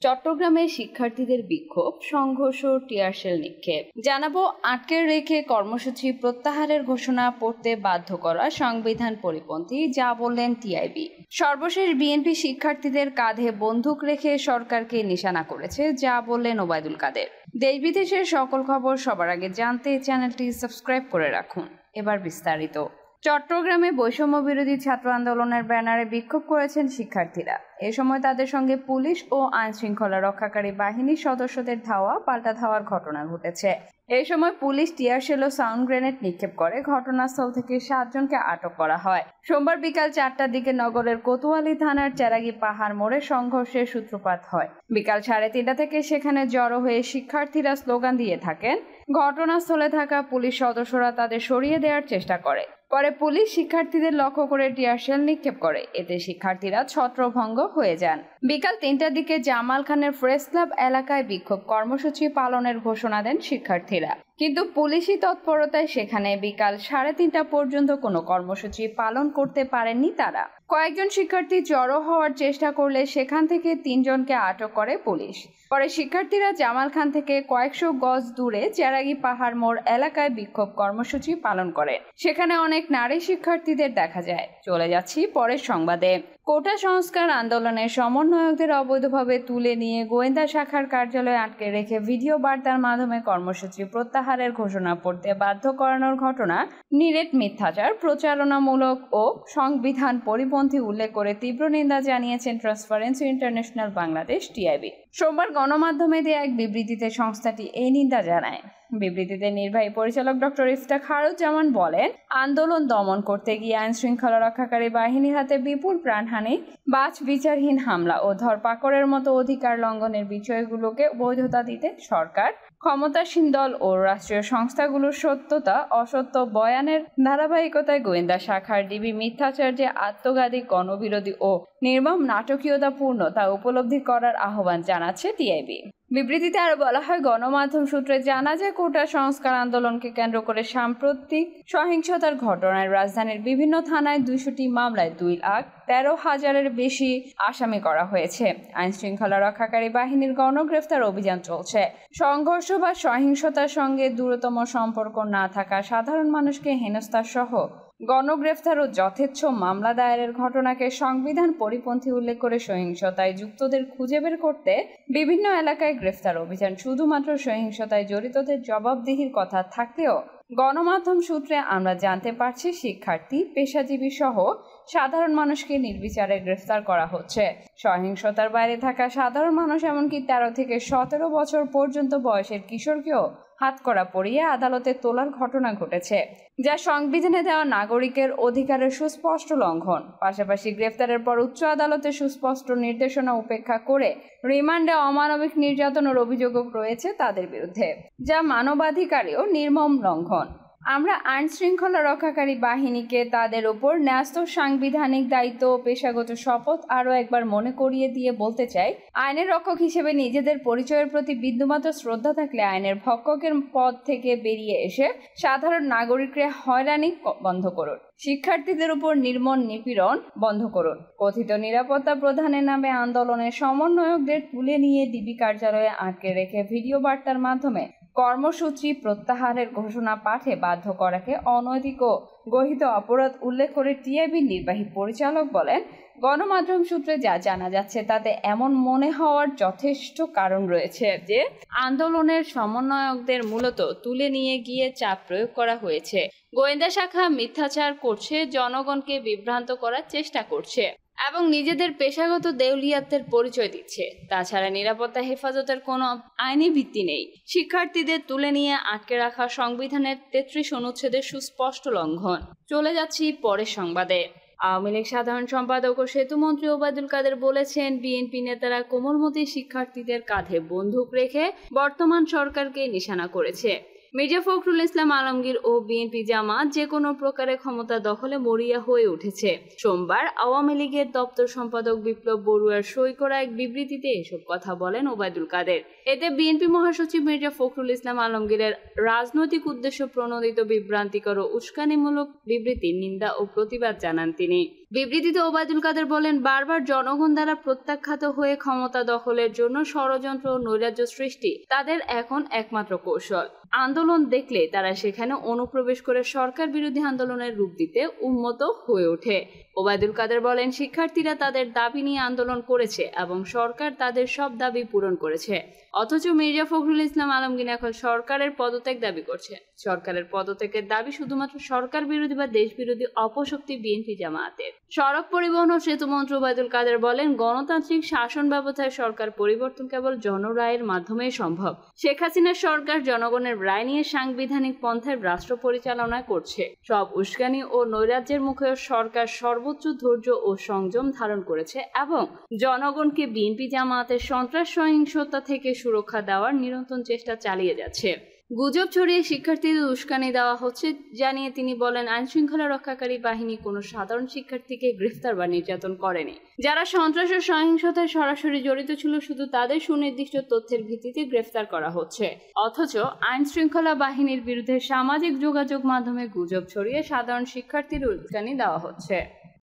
চট্টগ্রামে শিক্ষার্থীদের বিক্ষোভ, সংঘর্ষ, টিয়ারশেল নিক্ষেপ। জানাবো আটকে রেখে কর্মসূচি প্রত্যাহারের ঘোষণা পড়তে বাধ্য করা সংবিধান পরিপন্থী, যা বললেন টিআইবি। সর্বশেষ বিএনপি শিক্ষার্থীদের কাঁধে বন্দুক রেখে সরকারকে নিশানা করেছে, যা বললেন ওবায়দুল কাদের। দেশ বিদেশের সকল খবর সবার আগে জানতে চ্যানেলটি সাবস্ক্রাইব করে রাখুন। এবার বিস্তারিত। চট্টগ্রামে বৈষম্য বিরোধী ছাত্র আন্দোলনের ব্যানারে বিক্ষোভ করেছেন শিক্ষার্থীরা। এ সময় তাদের সঙ্গে পুলিশ ও আইন শৃঙ্খলা রক্ষাকারী বাহিনীর সদস্যদের ধাওয়া পাল্টা ধাওয়ার ঘটনা ঘটেছে। এই সময় পুলিশ টিয়ারশেল ও সাউন্ড গ্রেনেড নিক্ষেপ করে ঘটনাস্থল থেকে 7 জনকে আটক করা হয়। সোমবার বিকাল 4টার দিকে নগরের কোতোয়ালি থানার চেরাগি পাহাড় মোড়ে সংঘর্ষের সূত্রপাত হয়। বিকাল 3:30টা থেকে সেখানে জড়ো হয়ে শিক্ষার্থীরা স্লোগান দিয়ে থাকেন। ঘটনাস্থলে থাকা পুলিশ সদস্যরা তাদের সরিয়ে দেওয়ার চেষ্টা করে। পরে পুলিশ শিক্ষার্থীদের লক্ষ্য করে টিয়ারশেল নিক্ষেপ করে। এতে শিক্ষার্থীরা ছত্রভঙ্গ হয়ে যান। বিকাল 3টার দিকে জামাল খানের প্রেস ক্লাব এলাকায় বিক্ষোভ কর্মসূচি পালনের ঘোষণা দেন শিক্ষার্থীরা, কিন্তু পুলিশি তৎপরতায় সেখানে বিকাল 3:30টা পর্যন্ত কোনো কর্মসূচি পালন করতে পারেননি তারা। কয়েকজন শিক্ষার্থী জড়ো হওয়ার চেষ্টা করলে সেখান থেকে 3 জনকে আটক করে পুলিশ। পরে শিক্ষার্থীরা জামাল খান থেকে কয়েকশো গজ দূরে চেরাগি পাহাড় মোড় এলাকায় বিক্ষোভ কর্মসূচি পালন করে। সেখানে অনেক নারী শিক্ষার্থীদের দেখা যায়। চলে যাচ্ছি পরের সংবাদে। কোটা সংস্কার আন্দোলনের সমন্বয়কদের অবৈধভাবে তুলে নিয়ে গোয়েন্দা শাখার কার্যালয়ে আটকে রেখে ভিডিও বার্তার মাধ্যমে কর্মসূচি প্রত্যাহারের ঘোষণা পড়তে বাধ্য করানোর ঘটনা নিরেট মিথ্যাচার, প্রচারণামূলক ও সংবিধান পরিপন্থী উল্লেখ করে তীব্র নিন্দা জানিয়েছেন ট্রান্সপারেন্সি ইন্টারন্যাশনাল বাংলাদেশ টিআইবি। সোমবার গণমাধ্যমে দেয়া এক বিবৃতিতে সংস্থাটি এই নিন্দা জানায়। বিবৃতিতে নির্বাহী পরিচালক ডক্টর ইফতেখারুজ্জামান বলেন, আন্দোলন দমন করতে গিয়ে আইন শৃঙ্খলা রক্ষাকারী বাহিনীর হাতে বিপুল প্রাণহানি, বাছ বিচারহীন হামলা ও ধরপাকড়ের মতো অধিকার লঙ্ঘনের বিষয়গুলোকে বৈধতা দিতে সরকার, ক্ষমতাসীন দল ও রাষ্ট্রীয় সংস্থাগুলোর সত্যতা অসত্য বয়ানের ধারাবাহিকতায় গোয়েন্দা শাখার ডিবি মিথ্যাচার যে আত্মঘাতী, গণবিরোধী ও নির্মম নাটকীয়তাপূর্ণ তা উপলব্ধি করার আহ্বান জানাচ্ছে টিআইবি। বিবৃতিতে আরো বলা হয়, গণমাধ্যম সূত্রে জানা যায় কোটা সংস্কার আন্দোলনকে কেন্দ্র করে সাম্প্রতিক সহিংসতার ঘটনায় রাজধানীর বিভিন্ন থানায় 200টি মামলায় 2,13,000-এর বেশি আসামি করা হয়েছে। আইন শৃঙ্খলা রক্ষাকারী বাহিনীর গণগ্রেফতার অভিযান চলছে। সংঘর্ষ বা সহিংসতার সঙ্গে দূরতম সম্পর্ক না থাকা সাধারণ মানুষকে হেনস্থা সহ গণগ্রেফতার ও যথেচ্ছ মামলা দায়েরের ঘটনাকে সংবিধান পরিপন্থী উল্লেখ করে সহিংসতায় যুক্তদের খুঁজে বের করতে বিভিন্ন এলাকায় গ্রেফতার অভিযান শুধুমাত্র সহিংসতায় জড়িতদের জবাবদিহির কথা থাকলেও গণমাধ্যম সূত্রে আমরা জানতে পারছি শিক্ষার্থী, পেশাজীবী সহ সাধারণ মানুষকে নির্বিচারে গ্রেফতার করা হচ্ছে। সহিংসতার বাইরে থাকা সাধারণ মানুষ, এমনকি 13 থেকে 17 বছর পর্যন্ত বয়সের কিশোরকেও হাতকড়া পরিয়ে আদালতে তোলার ঘটনা ঘটেছে, যা সংবিধানে দেওয়া নাগরিকের অধিকারের সুস্পষ্ট লঙ্ঘন। পাশাপাশি গ্রেফতারের পর উচ্চ আদালতের সুস্পষ্ট নির্দেশনা উপেক্ষা করে রিমান্ডে অমানবিক নির্যাতনের অভিযোগও রয়েছে তাদের বিরুদ্ধে, যা মানবাধিকারেও নির্মম লঙ্ঘন। আমরা আইন শৃঙ্খলা রক্ষাকারী বাহিনীকে তাদের উপর ন্যস্ত সাংবিধানিক দায়িত্ব ও পেশাগত শপথ আরও একবার মনে করিয়ে দিয়ে বলতে চাই, আইনের রক্ষক হিসেবে নিজেদের পরিচয়ের প্রতি বিন্দুমাত্র শ্রদ্ধা থাকলে আইনের ভক্ষকের পদ থেকে বেরিয়ে এসে সাধারণ নাগরিকরা হয়রানি বন্ধ করুন। শিক্ষার্থীদের উপর নির্মম নিপীড়ন বন্ধ করুন। কথিত নিরাপত্তা প্রদানের নামে আন্দোলনের সমন্বয়কদের তুলে নিয়ে ডিবি কার্যালয়ে আটকে রেখে ভিডিও বার্তার মাধ্যমে কর্মসূচি প্রত্যাহারের ঘোষণা পাঠে বাধ্য করাকে অনৈতিক ও গহিত অপরাধ উল্লেখ করে টিআইবির নির্বাহী পরিচালক বলেন, গণমাধ্যম সূত্রে যা জানা যাচ্ছে তাতে এমন মনে হওয়ার যথেষ্ট কারণ রয়েছে যে আন্দোলনের সমন্বয়কদের মূলত তুলে নিয়ে গিয়ে চাপ প্রয়োগ করা হয়েছে। গোয়েন্দা শাখা মিথ্যাচার করছে, জনগণকে বিভ্রান্ত করার চেষ্টা করছে এবং নিজেদের পেশাগত দেউলিয়াত্বের পরিচয় দিচ্ছে। তাছাড়া নিরাপত্তা হেফাজতের কোনো আইনি ভিত্তি নেই। শিক্ষার্থীদের তুলে নিয়ে আটকে রাখা সংবিধানের 33 অনুচ্ছেদের সুস্পষ্ট লঙ্ঘন। চলে যাচ্ছি পরের সংবাদে। আওয়ামী লীগ সাধারণ সম্পাদক ও সেতুমন্ত্রী ওবায়দুল কাদের বলেছেন, বিএনপি নেতারা কোমলমতি শিক্ষার্থীদের কাঁধে বন্দুক রেখে বর্তমান সরকারকে নিশানা করেছে। মির্জা ফখরুল ইসলাম আলমগীর ও বিএনপি জামাত যে কোনো প্রকারে ক্ষমতা দখলে মরিয়া হয়ে উঠেছে। সোমবার আওয়ামী লীগের দপ্তর সম্পাদক বিপ্লব বড়ুয়ার সই করা এক বিবৃতিতে এসব কথা বলেন ওবায়দুল কাদের। এতে বিএনপি মহাসচিব মির্জা ফখরুল ইসলাম আলমগীরের রাজনৈতিক উদ্দেশ্য প্রণোদিত বিভ্রান্তিকর ও উস্কানিমূলক বিবৃতির নিন্দা ও প্রতিবাদ জানান তিনি। বিবৃতিতে ওবায়দুল কাদের বলেন, বারবার জনগণ দ্বারা প্রত্যাখ্যাত হয়ে ক্ষমতা দখলের জন্য ষড়যন্ত্র ও নৈরাজ্য সৃষ্টি তাদের এখন একমাত্র কৌশল। আন্দোলন দেখলে তারা সেখানে অনুপ্রবেশ করে সরকার বিরোধী আন্দোলনের রূপ দিতে উন্মত্ত হয়ে ওঠে। ওবায়দুল কাদের বলেন, শিক্ষার্থীরা তাদের দাবি নিয়ে আন্দোলন করেছে এবং সরকার তাদের সব দাবি পূরণ করেছে, অথচ মির্জা ফখরুল ইসলাম আলমগীর এখন সরকারের পদত্যাগ দাবি করছে। সরকারের পদত্যাগের দাবি শুধুমাত্র সরকার বিরোধী বা দেশ বিরোধী অপশক্তি বিএনপি জামায়াতের। সড়ক পরিবহন ও সেতু মন্ত্রী ওবায়দুল কাদের বলেন, গণতান্ত্রিক শাসন ব্যবস্থায় সরকার পরিবর্তন কেবল জনরায়ের মাধ্যমেই সম্ভব। শেখ হাসিনার সরকার জনগণের রায় নিয়ে সাংবিধানিক পন্থায় রাষ্ট্র পরিচালনা করছে। সব উস্কানি ও নৈরাজ্যের মুখেও সরকার সর্বোচ্চ ধৈর্য ও সংযম ধারণ করেছে এবং জনগণকে বিএনপি জামায়াতের সন্ত্রাস সহিংসতা থেকে সুরক্ষা দেওয়ার নিরন্তর চেষ্টা চালিয়ে যাচ্ছে। গুজব ছড়িয়ে শিক্ষার্থীদের উস্কানি দেওয়া হচ্ছে জানিয়ে তিনি বলেন, আইনশৃঙ্খলা রক্ষাকারী বাহিনী কোনো সাধারণ শিক্ষার্থীকে গ্রেফতার বা নির্যাতন করেনি। যারা সন্ত্রাস ও সহিংসতায় সরাসরি জড়িত ছিল শুধু তাদের সুনির্দিষ্ট তথ্যের ভিত্তিতে গ্রেফতার করা হচ্ছে, অথচ আইনশৃঙ্খলা বাহিনীর বিরুদ্ধে সামাজিক যোগাযোগ মাধ্যমে গুজব ছড়িয়ে সাধারণ শিক্ষার্থীদের উস্কানি দেওয়া হচ্ছে।